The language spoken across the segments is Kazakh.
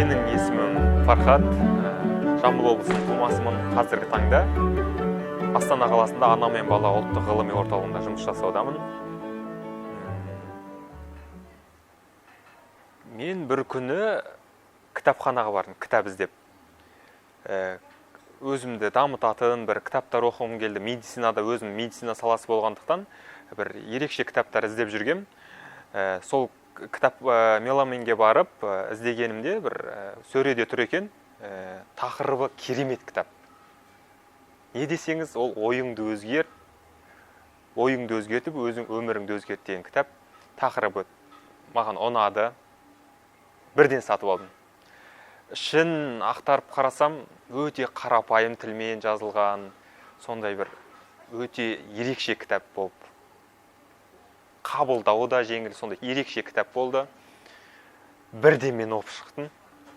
Менің есімім Фархат, Жамбыл облысының тумасымын. Қазіргі таңда Астана қаласында ана мен бала ұлттық ғылыми орталығында жұмыс жасаудамын. Мен бір күні кітапханаға бардым, кітап іздеп. Өзімді дамытатын бір кітаптар оқығым келді. Медицинада өзім медицина саласы болғандықтан бір ерекше кітаптар іздеп жүргем. Сол кітап меломенге барып іздегенімде бір сөреде тұр екен. Тақырыбы керемет кітап. Не десеңіз, ол ойыңды өзгертіп, өзің өміріңді өзгерт деген кітап. Тақырыбы маған ұнады. Бірден сатып алдым. Ішін ақтарып қарасам, өте қарапайым тілмен жазылған, сондай бір өте ерекше кітап болып. Қабылдауы да жеңіл, сондай ерекше кітап болды. Бірден мен оқып шықтым.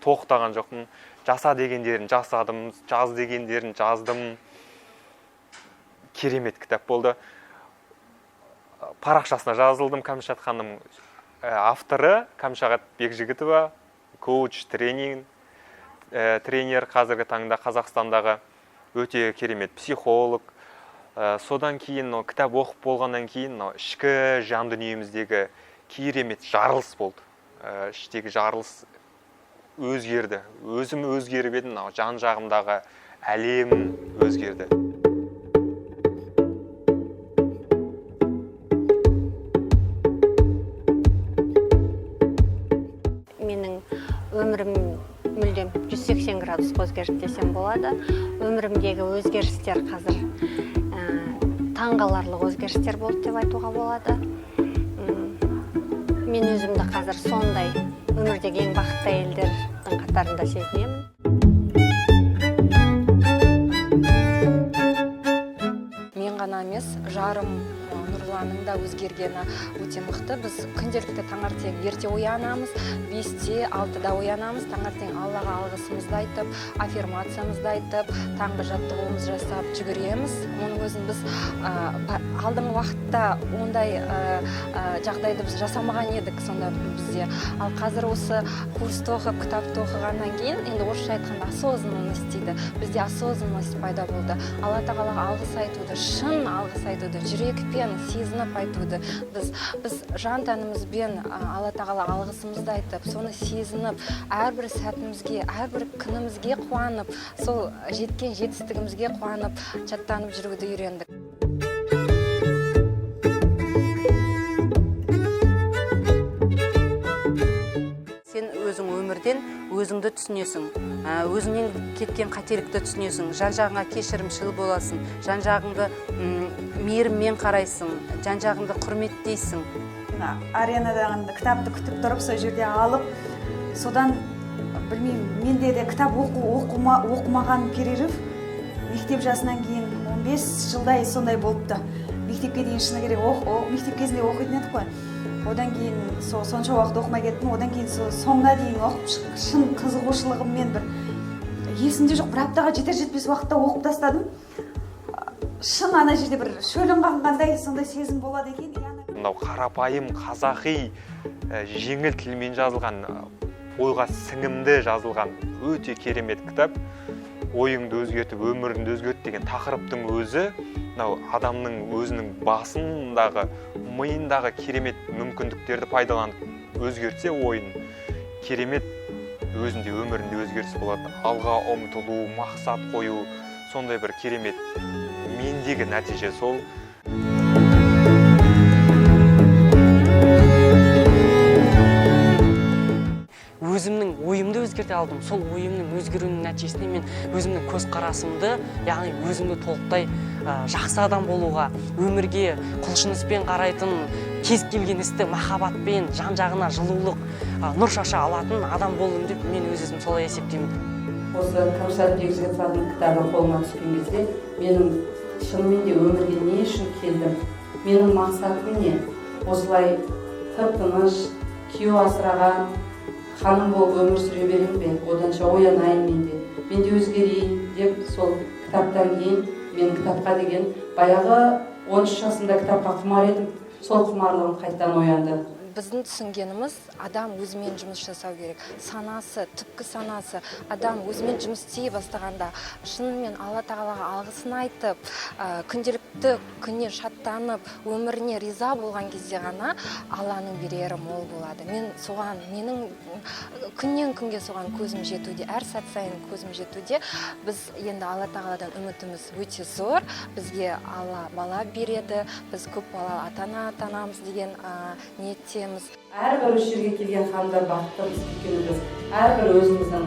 Тоқтаған жоқпын. Жаса дегендерін жасадым, жаз дегендерін жаздым. Керемет кітап болды. Парақшасына жазылдым. Кәмшат ханым авторы Кәмшат Бекжігітова, коуч, тренер қазіргі таңда Қазақстандағы өте керемет психолог. Содан кейін кітап оқып болғаннан кейін ішкі жан дүниеміздегі керемет жарылыс болды. Іштегі жарылыс өзгерді. Өзім өзгеріп едім, жан жағымдағы әлем өзгерді. Менің өмірім мүлдем 180 градусқа өзгерді десем болады. Өмірімдегі өзгерістер қазір таңғаларлық өзгерістер болды деп айтуға болады. Мен өзімді қазір сондай өмірдегі ең бақытты әйелдердің қатарында сезінемін. Мен ғана емес, жарым Нұрланның да өзгергені өте мықты. Біз күнделікті таңертең ерте оянамыз, 5-те, 6-да оянамыз, таңертең Аллаға алғысымызды айтып, аффирмациямызды айтып, таңғы жаттығуымызды жасап жүгіреміз. Оның өзін біз алдыңғы уақытта ондай жағдайды біз жасамаған едік сонда бізде. Ал қазір осы курсты оқып, кітапты оқығаннан кейін, енді орысша айтқанда осознанность дейді. Бізде осознанность пайда болды. Алла тағалаға алғыс айтуды, шын алғыс айтуды, жүрекпен сезініп айтуды. Біз жан тәнімізбен Алла тағала алғысымызды айтып, соны сезініп, әрбір сәтімізге, әрбір күнімізге қуанып, сол жеткен жетістігімізге қуанып, жаттанып жүруді үйрендік. Сен өзің өмірден өзіңді түсінесің, өзіңнен кеткен қателікті түсінесің, жан-жағыңа кешірімшіл боласың, жан-жағыңды мейіріммен қарайсың, жан-жағыңды құрметтейсің. Аренадағы кітапты күтіп тұрып, сол жерде алып, содан білмеймін, менде де кітап оқымаған перерыв мектеп жасынан кейін 15 жылдай сондай болыпты. Мектепке дейін шыны керек, мектеп кезінде оқитын едік қой. Одан кейін сонша уақыт оқымай кеттім, одан кейін соңына дейін оқып шын қызығушылығыммен бір есімде жоқ, бір аптаға жетер-жетпес уақытта оқып тастадым. Шын ана жерде бір шөлін қанғандай сондай сезім болады екен. Мынау қарапайым, қазақи, жеңіл тілмен жазылған, ойға сіңімді жазылған өте керемет кітап. Ойыңды өзгертіп, өміріңді өзгерт деген тақырыптың өзі, адамның өзінің басындағы, миындағы керемет мүмкіндіктерді пайдаланып өзгертсе ойын, керемет өзінде өмірінде өзгеріс болады. Алға ұмтылу, мақсат қою, сондай бір керемет мендегі нәтиже сол. Өзімнің ойымды өзгерте алдым. Сол ойымның өзгеруінің нәтижесінде мен өзімнің көзқарасымды, яғни өзімді толықтай жақсы адам болуға, өмірге құлшыныспен қарайтын, кез келген істі махаббатпен, жан-жағына жылулық, нұр шаша алатын адам болдым деп мен өзім солай есептеймін. Осы Кәмшат Бекжігітованың кітабы қолыма түскен кезде, менің шынымен де өмірге не үшін келдім? Менің мақсатым не? Осылай тып-тыныш, күйеу асыраған ханым болып өмір сүре берем бе? Оданша оянайын мен де өзгерейін деп сол кітаптан кейін мен кітапқа деген баяғы 13 жасымда кітапқа құмар едім. Сол құмарлығым қайттан оянды. біздің түсінгеніміз адам өзімен жұмыс жасау керек. Санасы, түпкі санасы, адам өзімен жұмыс істей бастағанда шынымен Алла тағалаға алғысын айтып, күнделікті күннен шаттанып, өміріне риза болған кезде ғана Алланың берері мол болады. Менің күннен күнге соған көзім жетуде, әр сәт сайын көзім жетуде. Біз енді Алла тағаладан үмітіміз өте зор. Бізге Алла бала береді, біз көп балалы ата-ана атанамыз деген ниеттеміз. Әрбір осы жерге келген ханымдар бақыттымыз, өйткені біз әрбір өзіміздің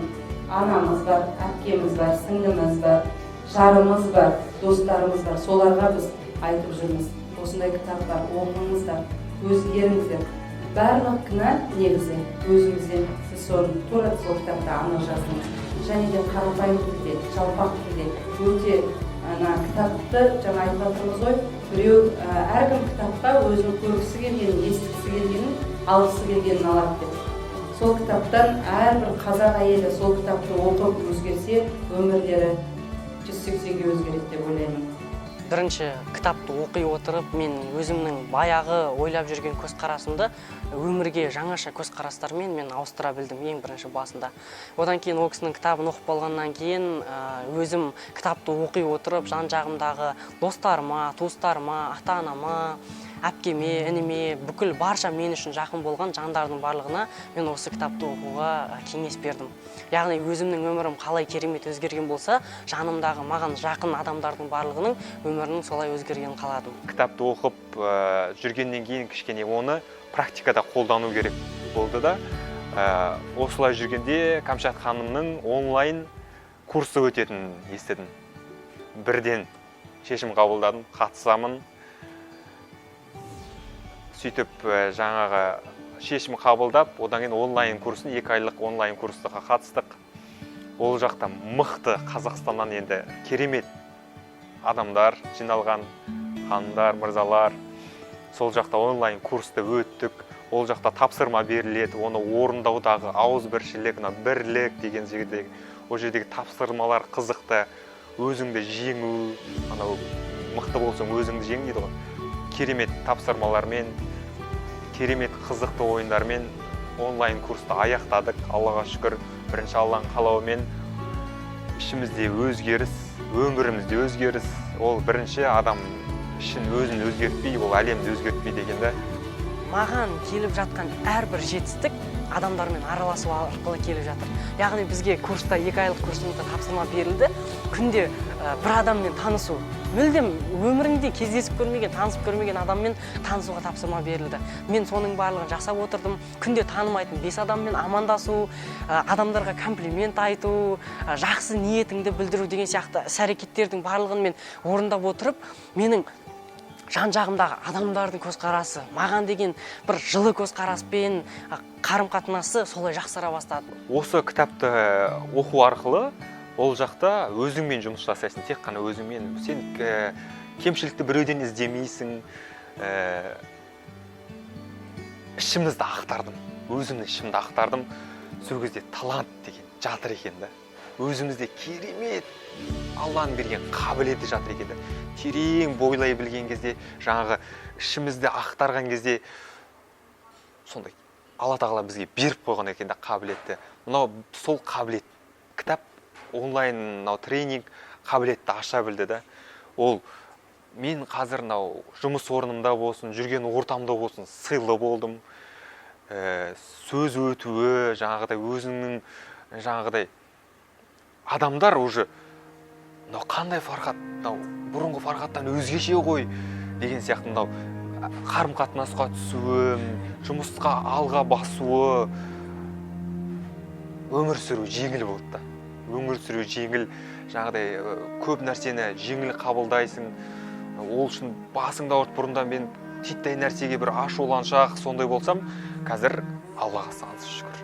анамыз бар, әпкеміз бар, сіңліміз бар, жарымыз бар, достарымыз бар. Соларға біз айтып жүрміз. Осындай кітаптар оқыңыздар, өзгеріңіздер. Барлық кінә негізі өзімізден. Сіз соны тура сол кітапта анық жаздыңыз. Және де қарапайым тілде, жалпақ тілде өте кітапты жаңа айтып отырмыз ғой, біреу әркім кітапқа өзінің көргісі келгенін, естігісі келгенін, алғысы келгенін алады деп. Сол кітаптан әрбір қазақ әйелі сол кітапты оқып өзгерсе, өмірлері 180-ге өзгереді деп ойлаймын. Бірінші кітапты оқи отырып, мен өзімнің баяғы ойлап жүрген көзқарасымды өмірге жаңаша көзқарастармен мен ауыстыра білдім ең бірінші басында. Одан кейін ол кісінің кітабын оқып болғаннан кейін өзім кітапты оқи отырып, жан-жағымдағы достарыма, туыстарыма, ата-анама, әпкеме, ініме, бүкіл барша мен үшін жақын болған жандардың барлығына мен осы кітапты оқуға кеңес бердім. Яғни өзімнің өмірім қалай керемет өзгерген болса, жанымдағы маған жақын адамдардың барлығының өмірінің солай өзгергенін қаладым. Кітапты оқып жүргеннен кейін кішкене оны практикада қолдану керек болды да. Осылай жүргенде Камшат ханымның онлайн курсы өтетінін естідім. Бірден шешім қабылдадым, қатысамын. Сөйтіп жаңағы шешім қабылдап, одан кейін онлайн курсын, 2 айлық онлайн курсыға қатыстық. Ол жақта мықты Қазақстаннан енді керемет адамдар жиналған, ханымдар, мырзалар. Сол жақта онлайн курсты өттік. Ол жақта тапсырма беріледі, оны орындаудағы ауызбіршілік, бірлік деген жердегі, ол жердегі тапсырмалар қызықты, өзіңді жеңу, анау мықты болсаң өзіңді жең дейді ғой. Керемет тапсырмалармен, керемет қызықты ойындармен онлайн курсты аяқтадық. Аллаға шүкір, бірінші Алланың қалауымен ішімізде өзгеріс, өмірімізде өзгеріс. Ол бірінші адам ішін өзін өзгертпей, ол әлемді өзгертпей дегенді. Маған келіп жатқан әрбір жетістік адамдармен араласу арқылы келіп жатыр. Яғни бізге курста 2 айлық курсымызда тапсырма берілді. Күнде бір адаммен танысу. Мүлдем өміріңде кездесіп көрмеген, танысып көрмеген адаммен танысуға тапсырма берілді. Мен соның барлығын жасап отырдым. Күнде танымайтын 5 адаммен амандасу, адамдарға комплимент айту, жақсы ниетіңді білдіру деген сияқты іс-әрекеттердің барлығын мен орындап отырып, менің жан-жағымдағы адамдардың көзқарасы, маған деген бір жылы көзқараспен қарым-қатынасы солай жақсара бастады. Осы кітапты оқу арқылы ол жақта өзіңмен жұмыс жасайсың, тек қана өзіңмен. Сен кемшілікті біреуден іздемейсің. Ішімізді ақтардым, өзімнің ішімді ақтардым. Сол кезде талант деген жатыр екен да. Өзімізде керемет Алланың берген қабілеті жатыр екен. Терең бойлай білген кезде, жаңағы ішімізді ақтарған кезде сондай Алла тағала бізге беріп қойған екен да қабілетті. Мынау сол қабілет. Кітап, онлайн тренинг қабілетті аша білді да. Ол мен қазір жұмыс орнымда болсын, жүрген ортамда болсын, сыйлы болдым. Сөз өтуі, жаңағыдай өзіңнің жаңағыдай адамдар уже қандай Фархат, бұрынғы Фархаттан өзгеше ғой деген сияқты қарым-қатынасқа түсуі, жұмысқа алға басуы, өмір сүру жеңіл болды да. Өмір сүру жеңіл, жаңағыдай көп нәрсені жеңіл қабылдайсың. Ол үшін басыңды ауыртып, бұрында мен титтей нәрсеге бір ашуланшақ сондай болсам, қазір Аллаға сансыз шүкір.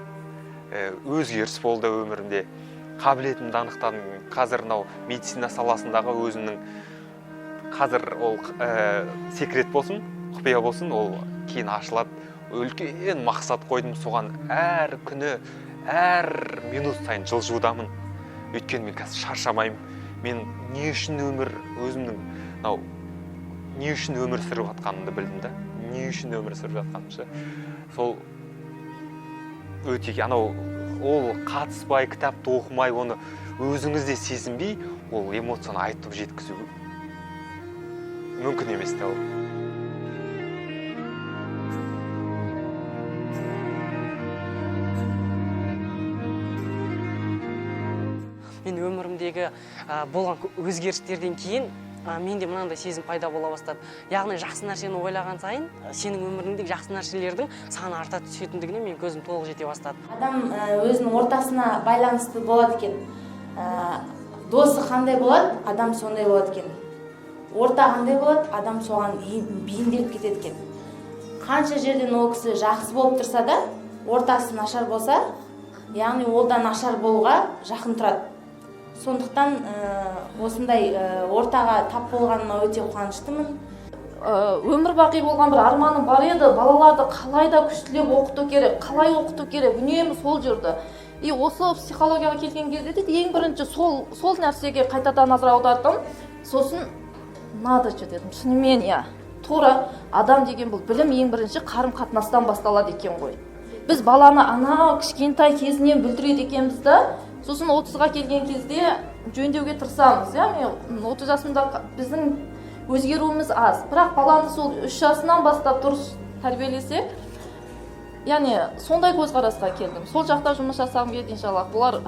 Өзгеріс болды өмірімде. Қабілетімді анықтадым. Қазір медицина саласындағы өзімнің қазір ол секрет болсын, құпия болсын, ол кейін ашылады. Үлкен мақсат қойдым, соған әр күні, әр минут сайын жылжудамын. Өйткені мен қазір шаршамаймын. Мен не үшін өмір, өзімнің не үшін өмір сүріп жатқанымды білдім да. Не үшін өмір сүріп жатқанымды. сол өте анау ол қатыспай кітапты оқымай оны өзіңізде сезінбей ол эмоцияны айтып жеткізу мүмкін емес та ол. Мен өмірімдегі болған өзгерістерден кейін менде мынандай сезім пайда бола бастады. Яғни жақсы нәрсені ойлаған сайын сенің өміріңдегі жақсы нәрселердің саны арта түсетіндігіне мен көзім толық жете бастады. Адам өзінің ортасына байланысты болады екен. Досы қандай болады, адам сондай болады екен. Орта қандай болады, адам соған бейімделіп кетеді екен. Қанша жерден ол кісі жақсы болып тұрса да, ортасы нашар болса, яғни ол да нашар болуға жақын тұрады. Сондықтан осындай ортаға тап болғаныма өте қуаныштымын. Өмір бақи болған бір арманым бар еді, балаларды қалай да күштілеп оқыту керек, қалай оқыту керек, үнемі сол жүрді. И осы психологияға келген кезде де ең бірінші сол нәрсеге қайтадан назар аудардым. Сосын надо дедім, шынымен тура адам деген бұл білім ең бірінші қарым-қатынастан басталады екен ғой. Біз баланы анау кішкентай кезінен бүлдіреді екенбіз да, сосын 30-ға келген кезде жөндеуге тырысамыз. Мен 30 жасымда біздің өзгеруіміз аз. Бірақ баланы сол 3 жасынан бастап дұрыс тәрбиелесек, яғни сондай көзқарасқа келдім. Сол жақта жұмыс жасағым келді иншаллах. Бұлар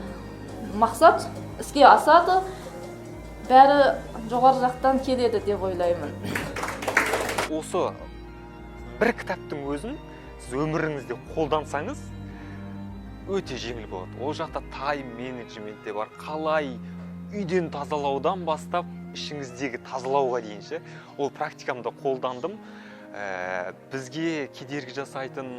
мақсат іске асады, бәрі жоғары жақтан келеді деп ойлаймын. Осы бір кітаптың өзін сіз өміріңізде қолдансаңыз, өте жеңіл болады. Ол жақта тайм менеджмент те бар. Қалай үйден тазалаудан бастап ішіңіздегі тазалауға дейінше ол практикамда қолдандым. Бізге кедергі жасайтын,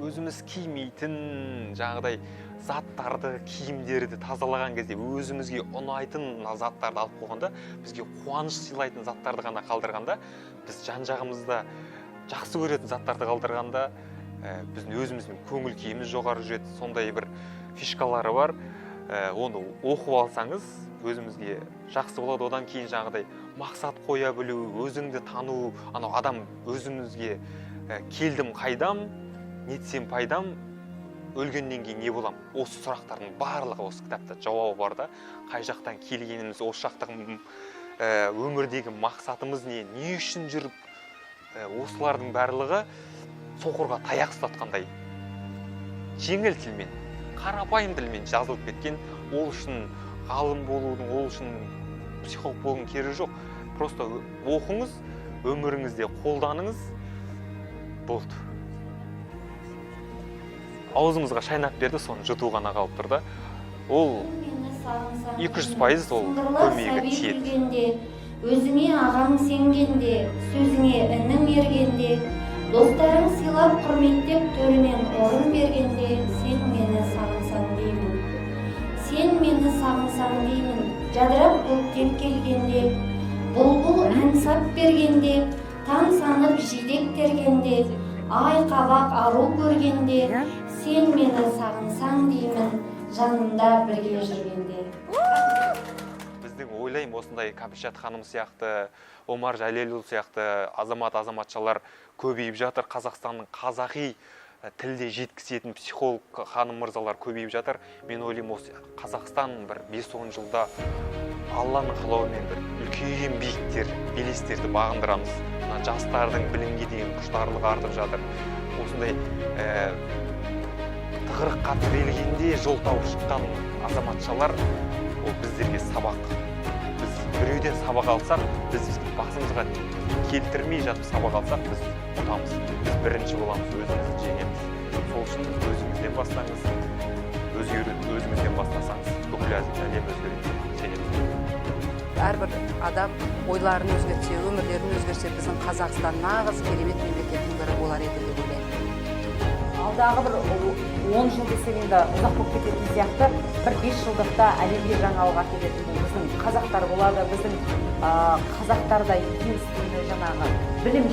өзіміз кимейтін жаңағыдай заттарды, киімдерді тазалаған кезде өзімізге ұнайтын заттарды алып қойғанда, бізге қуаныш сыйлайтын заттарды ғана қалдырғанда, біз жан-жағымызда жақсы көретін заттарды қалдырғанда, біздің өзіміздің көңіл күйіміз жоғары жүреді. Сондай бір фишкалары бар. Оны оқып алсаңыз, өзімізге жақсы болады. Одан кейін жаңағыдай мақсат қоя білу, өзіңді тану, анау адам өзімізге келдім қайдам, нетсем пайдам, өлгеннен кейін не болам? Осы сұрақтардың барлығы осы кітапта жауабы бар да. Қай жақтан келгеніміз, осы жақтағы өмірдегі мақсатымыз не үшін жүріп, осылардың барлығы соқырға таяқ ұстатқандай жеңіл тілмен, қарапайым тілмен жазылып кеткен. Ол үшін ғалым болудың, ол үшін психолог болудың керегі жоқ. Просто оқыңыз, өміріңізде қолданыңыз, болды. Аузымызға шайнап берді, соны жұту ғана қалып тұрды. Ол 200% ол көмегі тиеді. Өзіңе ағаң сенгенде, сөзіңе інің ергенде, достарың сыйлап құрметтеп төрінен орын бергенде, сен мені сағынсаң деймін. Сен мені сағынсаң деймін, жадырап көктем келгенде, бұлбұл ән сап бергенде, таң санып жидек тергенде, ай қабақ ару көргенде, сен мені сағынсаң деймін, жанымда бірге жүргенде. Ойлаймын, осындай Кәмшат ханым сияқты, Омар Жәлелұлы сияқты азамат-азаматшалар көбейіп жатыр. Қазақстанның қазақи тілде жеткізетін психолог ханым мырзалар көбейіп жатыр. Мен ойлаймын, осы Қазақстан бір 5-10 жылда Алланың қалауымен бір үлкен биіктер, белестерді бағындырамыз. Жастардың білімге деген құштарлығы артып жатыр. Осындай тығырыққа тірелгенде жол тауып шыққан азаматшалар ол біздерге сабақ. Біз біреуден сабақ алсақ, біз басымызға келтірмей жатып сабақ алсақ, біз ұтамыз. Біз бірінші боламыз, өзімізді жеңеміз. Сол үшін өзіңізден бастаңыз, өзгеруді өзіңізден бастасаңыз, бүкіл әлем өзгереді, сенеміз. Әрбір адам ойларын өзгертсе, өмірлерін өзгерсе, біздің Қазақстан нағыз керемет мемлекеттің бірі болар еді деп ойлаймын. Алдағы бір 10 жыл десем енді ұзақ болып кететін сияқты, бір 5 жылдықта әлемге жаңалық әкелетін бұл біздің қазақтар болады, біздің қазақтарда единственный жаңағы білім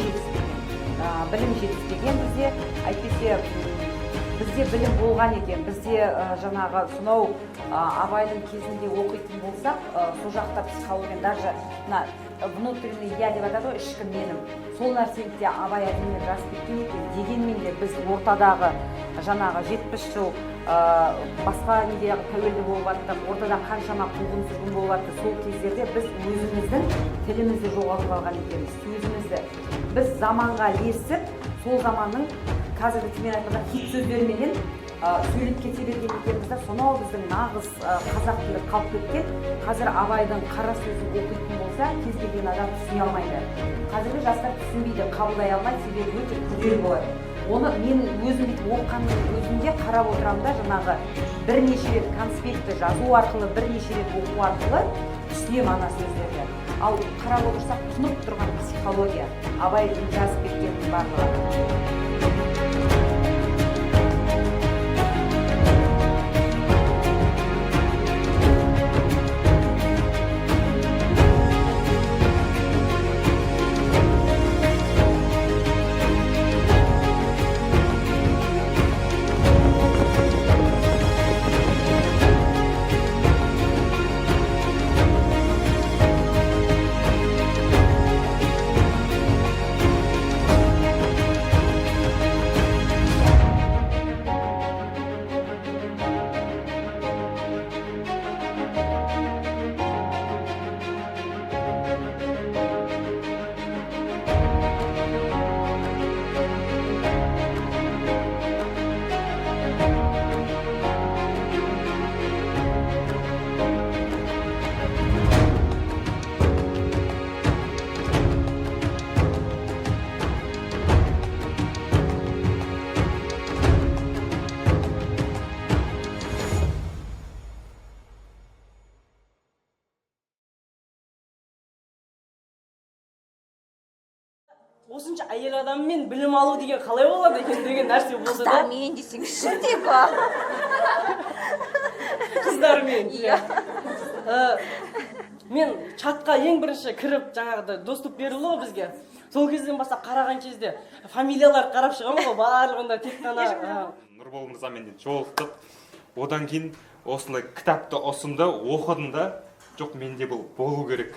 жетіспеген бізде, әйтпесе бізде білім болған екен, бізде жаңағы сонау Абайдың кезінде оқитын болсақ, сол жақта психология, даже внутренний я деп атады ғой, ішкі менім. Сол нәрсені де абай әдемілеп жазып кеткен екен. Дегенмен де біз ортадағы жаңағы 70 жыл басқа неде тәуелді болып жаттық, ортада қаншама қуғын сүргін болып жатты. Сол кездерде біз өзіміздің тілімізді жоғалтып алған екенбіз, сөзімізді. Біз заманға ілесіп, сол заманның қазіргі тілмен айтқанда хит сөздеріменен сөйлеп кете берген екенбіз. Сонау біздің нағыз қазақ тілі қалып кеткен. Қазір Абайдың қара сөзін оқитын болса, кез келген адам түсіне алмайды. Қазіргі жастар түсінбейді, қабылдай алмайды, себебі өте күрделі болады. Оны мен өзім оқығанның өзінде қарап отырамын да, жаңағы бірнеше рет конспектті жазу арқылы, бірнеше рет оқу арқылы түсінемін ана сөздерді. Ал қарап отырсақ, тұнып тұрған психология, Абайдың жазып кеткенінің барлығы. Осынша әйел адаммен білім алу деген қалай болады екен деген нәрсе болса да. Қыздармен десеңізші деп. Қыздармен. Мен чатқа ең бірінші кіріп жаңағыдай доступ берілді ғой бізге. Сол кезден бастап қараған кезде фамилиялар қарап шығамын ғой, барлығында тек қана Нұрбол мырзамен жолықтық. Одан кейін осындай кітапты ұсынды, оқыдым да, жоқ менде бұл болу керек.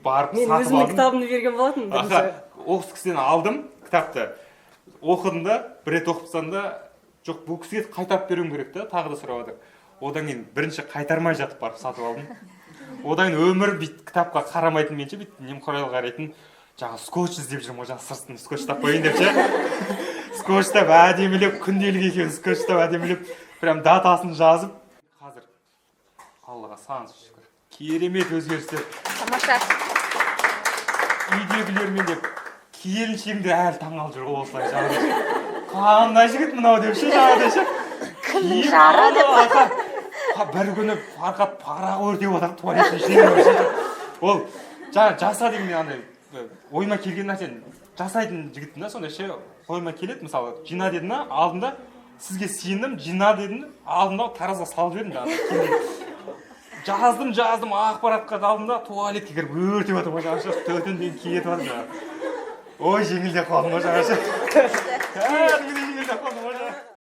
Барып мен сатып өзімнің алдым. кітабымды берген болатын бірінші. Осы кісіден алдым кітапты. Оқыдым да, бір рет оқыпсам да, жоқ бұл кісіге қайтарып беруім керек та, тағы да сұрап жатыр. Одан кейін бірінші қайтармай жатып барып сатып алдым. Одан кейін өмір бит кітапқа қарамайтын менше бит немқұрайлы қарайтын. Жаңа скотч іздеп жүрмін, жаңа сыртын скотчтап қояйын деп ше. Скотчтап әдемілеп, күнделік екеуін скотчтап әдемілеп, прям датасын жазып. Қазір Аллаға сан шүкір. Керемет өзгерістер. Тамаша. Үйдегілермен деп келіншегімді әлі таңғалып жүр ғой осылай жаңағыдай. Қандай жігіт мынау деп ше жаңағыдай ше. Кімнің жары деп. Бір күні Фархат парақ өртеп отыр туалеттің ішінде. Ол жаңа жаса деген андай ойыма келген нәрсені жасайтын жігіттің да сондай ше. Ойыма келеді, мысалы жина дедім да, алдында сізге сиындым, жина дедім, алдында таразға салып жібердім жаңағы. Жаздым, ақпаратқа қалдым да, туалетке кіріп өртеп отыр жаңағы төтенден кетіп отыр жаңағы. Ой, жеңілдеп қалдым ғой жаңағы.